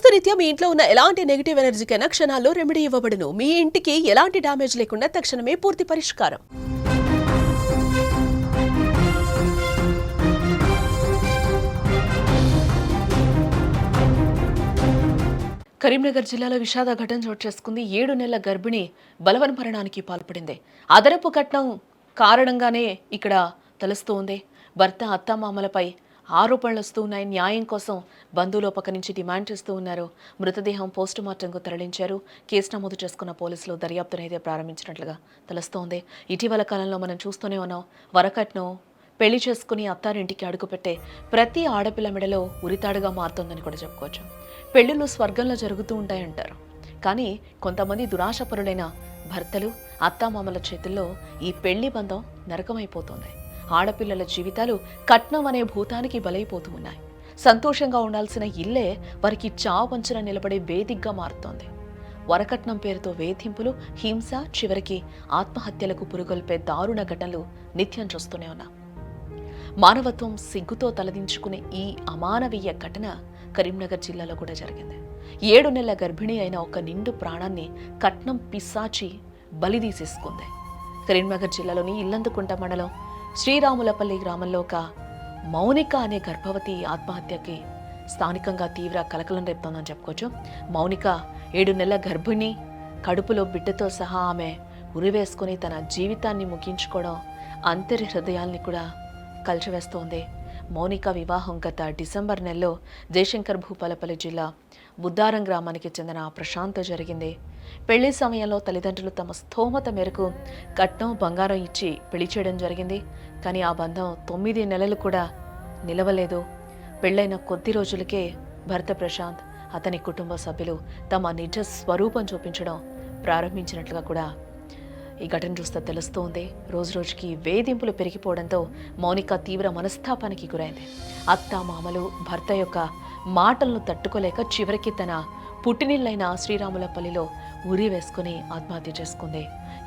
వాస్తురీత్యా మీ ఇంట్లో ఉన్న ఎలాంటి నెగిటివ్ ఎనర్జీకైనా క్షణాల్లో రెమెడీ ఇవ్వబడును. మీ ఇంటికి ఎలాంటి డ్యామేజ్ లేకుండా తక్షణమే పూర్తి పరిష్కారం. కరీంనగర్ జిల్లాలో విషాద ఘటన చోటు చేసుకుంది. 7 నెలల గర్భిణి బలవన్మరణానికి పాల్పడింది. అదనపు కట్నం కారణంగానే ఇక్కడ తెలుస్తోంది. భర్త అత్తామామలపై ఆరోపణలు వస్తూ ఉన్నాయి. న్యాయం కోసం బంధువులు పక్క నుంచి డిమాండ్ చేస్తూ ఉన్నారు. మృతదేహం పోస్టుమార్టంకు తరలించారు. కేసు నమోదు చేసుకున్న పోలీసులు దర్యాప్తునైతే ప్రారంభించినట్లుగా తెలుస్తోంది. ఇటీవల కాలంలో మనం చూస్తూనే ఉన్నాం. వరకట్నం పెళ్లి చేసుకుని అత్తారింటికి అడుగుపెట్టే ప్రతి ఆడపిల్ల మెడలో ఉరితాడుగా మారుతోందని కూడా చెప్పుకోవచ్చు. పెళ్లిళ్ళు స్వర్గంలో జరుగుతూ ఉంటాయంటారు. కానీ కొంతమంది దురాశపరులైన భర్తలు అత్తామామల చేతుల్లో ఈ పెళ్లి బంధం నరకమైపోతోంది. ఆడపిల్లల జీవితాలు కట్నం అనే భూతానికి బలైపోతూ ఉన్నాయి. సంతోషంగా ఉండాల్సిన ఇల్లే వారికి చావంచున నిలబడే వేదికగా మారుతోంది. వరకట్నం పేరుతో వేధింపులు, హింస, చివరికి ఆత్మహత్యలకు పురుగొల్పే దారుణ ఘటనలు నిత్యం చూస్తూనే ఉన్నాం. మానవత్వం సిగ్గుతో తలదించుకునే ఈ అమానవీయ ఘటన కరీంనగర్ జిల్లాలో కూడా జరిగింది. 7 నెలల గర్భిణి అయిన ఒక నిండు ప్రాణాన్ని కట్నం పిశాచి బలిదీసేసుకుంది. కరీంనగర్ జిల్లాలోని ఇల్లందుకుంట మండలం శ్రీరాములపల్లి గ్రామంలో ఒక మౌనిక అనే గర్భవతి ఆత్మహత్యకి స్థానికంగా తీవ్ర కలకలం రేపుతోందని చెప్పుకోవచ్చు. మౌనిక 7 నెలల గర్భిణి, కడుపులో బిడ్డతో సహా ఆమె ఉరివేసుకుని తన జీవితాన్ని ముగించుకోవడం అంతరి హృదయాల్ని కూడా కలిచివేస్తోంది. మౌనిక వివాహం గత డిసెంబర్ నెలలో జయశంకర్ భూపాలపల్లి జిల్లా బుద్దారం గ్రామానికి చెందిన ప్రశాంత్ జరిగింది. పెళ్లి సమయంలో తల్లిదండ్రులు తమ స్థోమత మేరకు కట్నం, బంగారం ఇచ్చి పెళ్లి చేయడం జరిగింది. కానీ ఆ బంధం 9 నెలలు కూడా నిలవలేదు. పెళ్లైన కొద్ది రోజులకే భర్త ప్రశాంత్, అతని కుటుంబ సభ్యులు తమ నిజ స్వరూపం చూపించడం ప్రారంభించినట్లుగా కూడా ఈ ఘటన చూస్తే తెలుస్తోంది. రోజురోజుకి వేధింపులు పెరిగిపోవడంతో మౌనిక తీవ్ర మనస్తాపానికి గురైంది. అత్త, మామలు భర్త యొక్క మాటలను తట్టుకోలేక చివరికి తన పుట్టినిల్లైన శ్రీరాములపల్లిలో ఉరి వేసుకుని ఆత్మహత్య చేసుకుంది.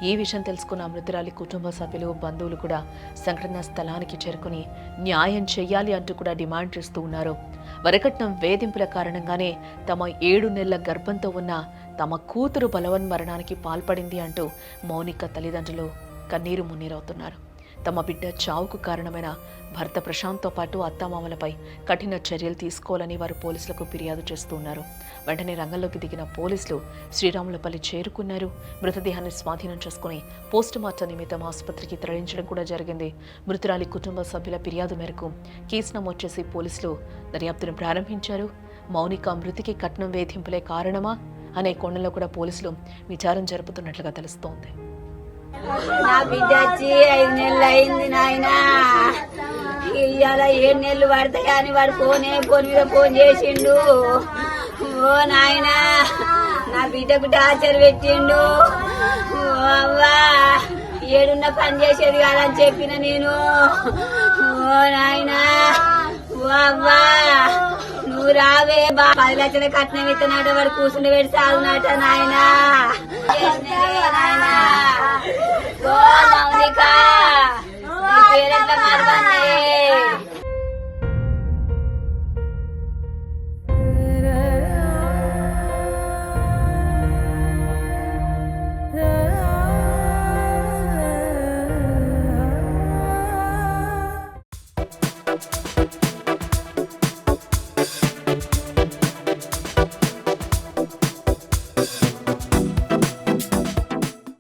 ఈ విషయం తెలుసుకున్న మృతురాలి కుటుంబ సభ్యులు, బంధువులు కూడా సంఘటనా స్థలానికి చేరుకుని న్యాయం చెయ్యాలి అంటూ కూడా డిమాండ్ చేస్తూ ఉన్నారు. వరకట్నం వేధింపుల కారణంగానే తమ 7 నెలల గర్భంతో ఉన్న తమ కూతురు బలవన్మరణానికి పాల్పడింది అంటూ మౌనిక తల్లిదండ్రులు కన్నీరు మున్నీరవుతున్నారు. తమ బిడ్డ చావుకు కారణమైన భర్త ప్రశాంత్తో పాటు అత్తామామలపై కఠిన చర్యలు తీసుకోవాలని వారు పోలీసులకు ఫిర్యాదు చేస్తూ ఉన్నారు. వెంటనే రంగంలోకి దిగిన పోలీసులు శ్రీరాములపల్లి చేరుకున్నారు. మృతదేహాన్ని స్వాధీనం చేసుకుని పోస్టుమార్టం నిమిత్తం ఆసుపత్రికి తరలించడం కూడా జరిగింది. మృతురాలి కుటుంబ సభ్యుల ఫిర్యాదు మేరకు కేసు నమోదు చేసి పోలీసులు దర్యాప్తును ప్రారంభించారు. మౌనిక మృతికి కట్నం వేధింపులే కారణమా అనే కోణంలో కూడా పోలీసులు విచారణ జరుపుతున్నట్లుగా తెలుస్తోంది. నా బిడ్డ వచ్చి 5 నెలలు అయింది నాయన. ఇవాళ 7 నెలలు పడతాయి అని వాడు ఫోన్ మీద ఫోన్ చేసిండు. ఓ నాయన, నా బిడ్డకు టార్చర్ పెట్టిండు. అవ్వా, ఏడున్న పని చేసేది కాదని చెప్పిన నేను. ఓ నాయన, ఓ అవ్వా, నువ్వు రావే. 10 లక్షల కట్నం ఇత్తనాట, వాడు కూర్చుండి పెట్టి సాగునాట నాయన. ఓ మౌనిక, నీ పేరెట్లా మారబందే.